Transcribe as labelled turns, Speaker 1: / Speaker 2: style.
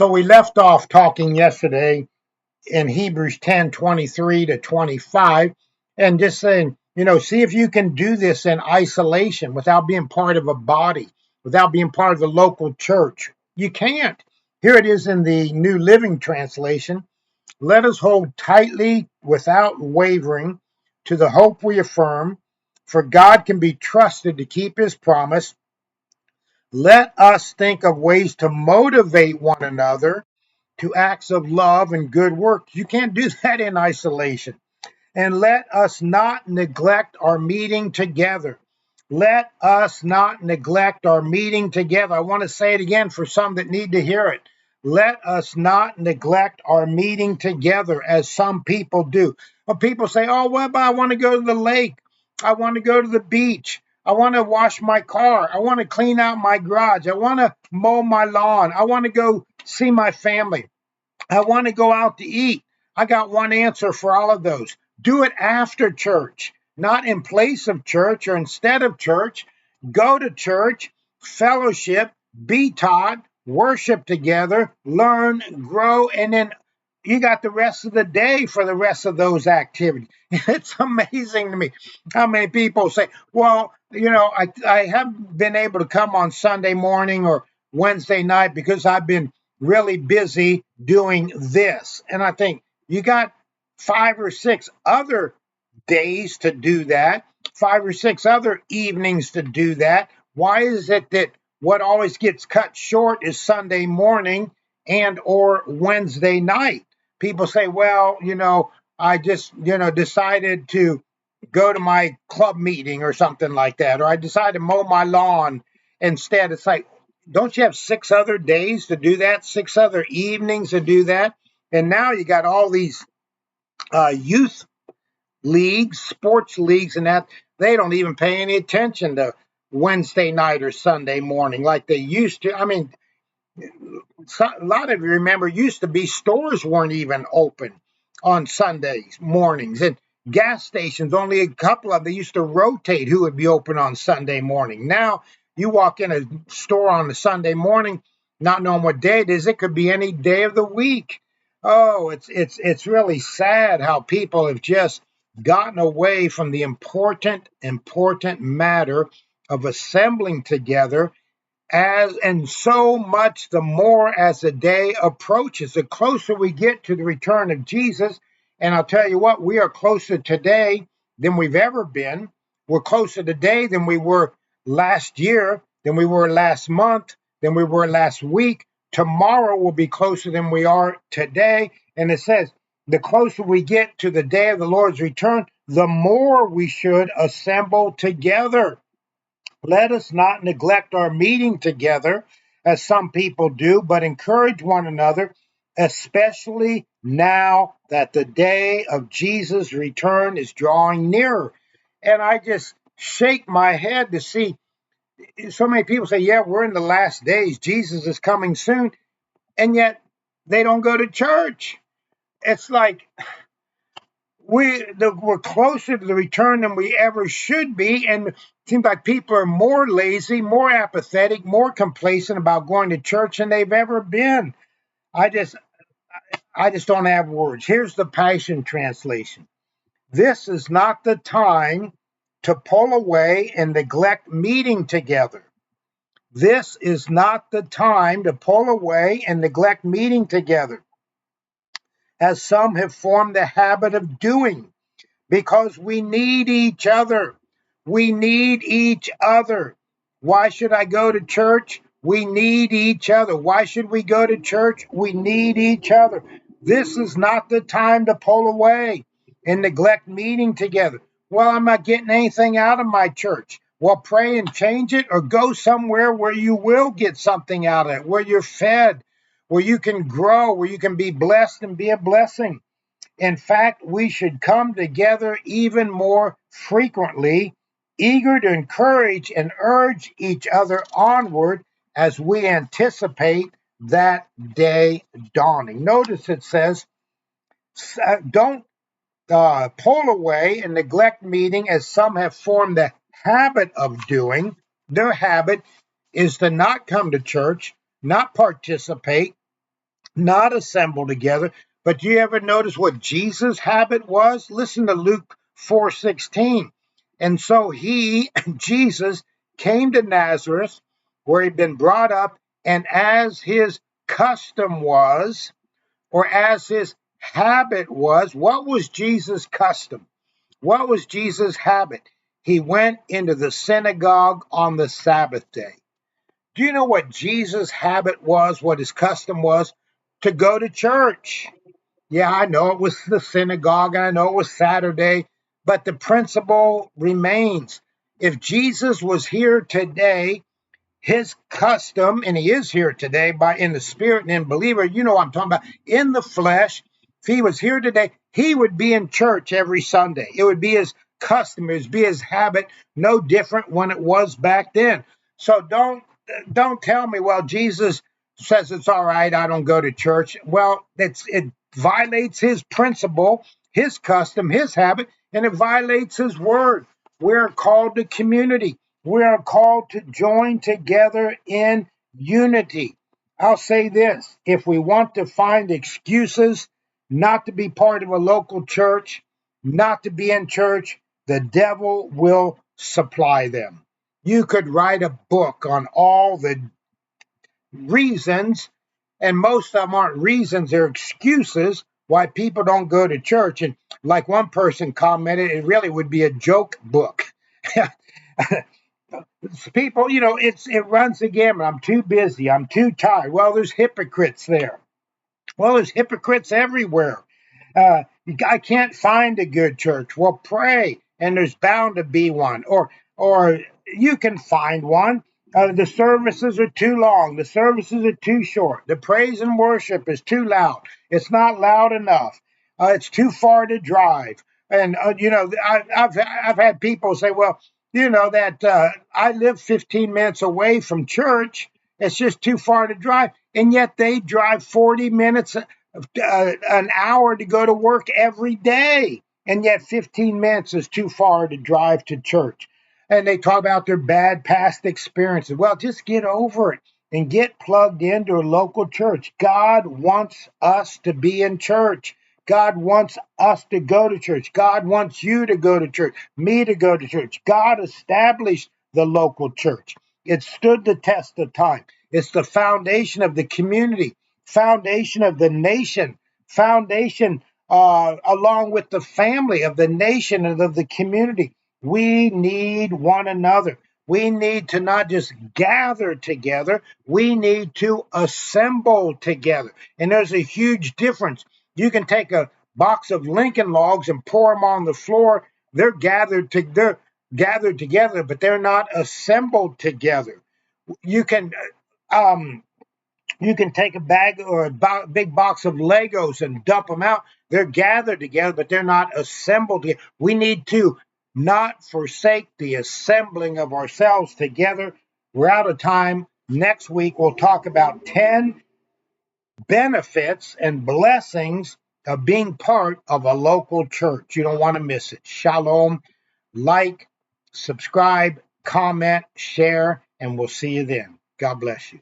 Speaker 1: So we left off talking yesterday in Hebrews 10:23 to 25, and just saying, see if you can do this in isolation without being part of a body, without being part of the local church. You can't. Here it is in the New Living Translation. Let us hold tightly without wavering to the hope we affirm, for God can be trusted to keep his promise. Let us think of ways to motivate one another to acts of love and good works. You can't do that in isolation. And let us not neglect our meeting together. Let us not neglect our meeting together. I want to say it again for some that need to hear it. Let us not neglect our meeting together as some people do. Well, people say, oh, well, but I want to go to the lake. I want to go to the beach. I want to wash my car. I want to clean out my garage. I want to mow my lawn. I want to go see my family. I want to go out to eat. I got one answer for all of those. Do it after church, not in place of church or instead of church. Go to church, fellowship, be taught, worship together, learn, grow, and then you got the rest of the day for the rest of those activities. It's amazing to me how many people say, well, I haven't been able to come on Sunday morning or Wednesday night because I've been really busy doing this. And I think you got 5 or 6 other days to do that, 5 or 6 other evenings to do that. Why is it that what always gets cut short is Sunday morning and or Wednesday night? People say, well, I just, decided to go to my club meeting or something like that, or I decided to mow my lawn instead. It's like, don't you have 6 other days to do that, 6 other evenings to do that? And now you got all these youth leagues, sports leagues, and that they don't even pay any attention to Wednesday night or Sunday morning like they used to. I mean, a lot of you remember used to be stores weren't even open on Sundays mornings, and gas stations, only a couple of they used to rotate who would be open on Sunday morning. Now you walk in a store on a Sunday morning, not knowing what day it is. It could be any day of the week. Oh, it's really sad how people have just gotten away from the important matter of assembling together, as and so much the more as the day approaches. The closer we get to the return of Jesus, and I'll tell you what, we are closer today than we've ever been. We're closer today than we were last year, than we were last month, than we were last week. Tomorrow will be closer than we are today. And it says, the closer we get to the day of the Lord's return, the more we should assemble together. Let us not neglect our meeting together, as some people do, but encourage one another, especially now that the day of Jesus' return is drawing nearer. And I just shake my head to see so many people say, yeah, we're in the last days. Jesus is coming soon. And yet they don't go to church. It's like we're closer to the return than we ever should be, and it seems like people are more lazy, more apathetic, more complacent about going to church than they've ever been. I just don't have words. Here's the Passion Translation. This is not the time to pull away and neglect meeting together. This is not the time to pull away and neglect meeting together, as some have formed the habit of doing, because we need each other. We need each other. Why should I go to church? We need each other. Why should we go to church? We need each other. This is not the time to pull away and neglect meeting together. Well, I'm not getting anything out of my church. Well, pray and change it, or go somewhere where you will get something out of it, where you're fed, where you can grow, where you can be blessed and be a blessing. In fact, we should come together even more frequently, eager to encourage and urge each other onward as we anticipate that day dawning. Notice it says, don't pull away and neglect meeting as some have formed the habit of doing. Their habit is to not come to church, not participate, not assemble together. But do you ever notice what Jesus' habit was? Listen to Luke 4:16. And so he, Jesus, came to Nazareth, where he'd been brought up, and as his custom was, or as his habit was, what was Jesus' custom? What was Jesus' habit? He went into the synagogue on the Sabbath day. Do you know what Jesus' habit was, what his custom was? To go to church. Yeah, I know it was the synagogue, I know it was Saturday, but the principle remains. If Jesus was here today, his custom, and he is here today by in the spirit and in believer, you know what I'm talking about, in the flesh. If he was here today, he would be in church every Sunday. It would be his custom, it would be his habit, no different when it was back then. So don't tell me, well, Jesus says it's all right, I don't go to church. Well, it violates his principle, his custom, his habit, and it violates his word. We're called to community. We are called to join together in unity. I'll say this, if we want to find excuses not to be part of a local church, not to be in church, the devil will supply them. You could write a book on all the reasons, and most of them aren't reasons, they're excuses why people don't go to church. And like one person commented, it really would be a joke book. People, it runs the gamut. I'm too busy. I'm too tired. Well, there's hypocrites there. Well, there's hypocrites everywhere. I can't find a good church. Well, pray, and there's bound to be one. Or you can find one. The services are too long. The services are too short. The praise and worship is too loud. It's not loud enough. It's too far to drive. And I've had people say, well, that I live 15 minutes away from church. It's just too far to drive, and yet they drive 40 minutes, an hour to go to work every day, and yet 15 minutes is too far to drive to church. And they talk about their bad past experiences. Well, just get over it and get plugged into a local church. God wants us to be in church. God wants us to go to church. God wants you to go to church, me to go to church. God established the local church. It stood the test of time. It's the foundation of the community, foundation of the nation, foundation along with the family of the nation and of the community. We need one another. We need to not just gather together, we need to assemble together. And there's a huge difference. You can take a box of Lincoln logs and pour them on the floor. They're gathered together, but they're not assembled together. You can um, you can take a bag or a big box of Legos and dump them out. They're gathered together, but they're not assembled together. We need to not forsake the assembling of ourselves together. We're out of time. Next week, we'll talk about 10 benefits and blessings of being part of a local church. You don't want to miss it. Shalom. Like, subscribe, comment, share, and we'll see you then. God bless you.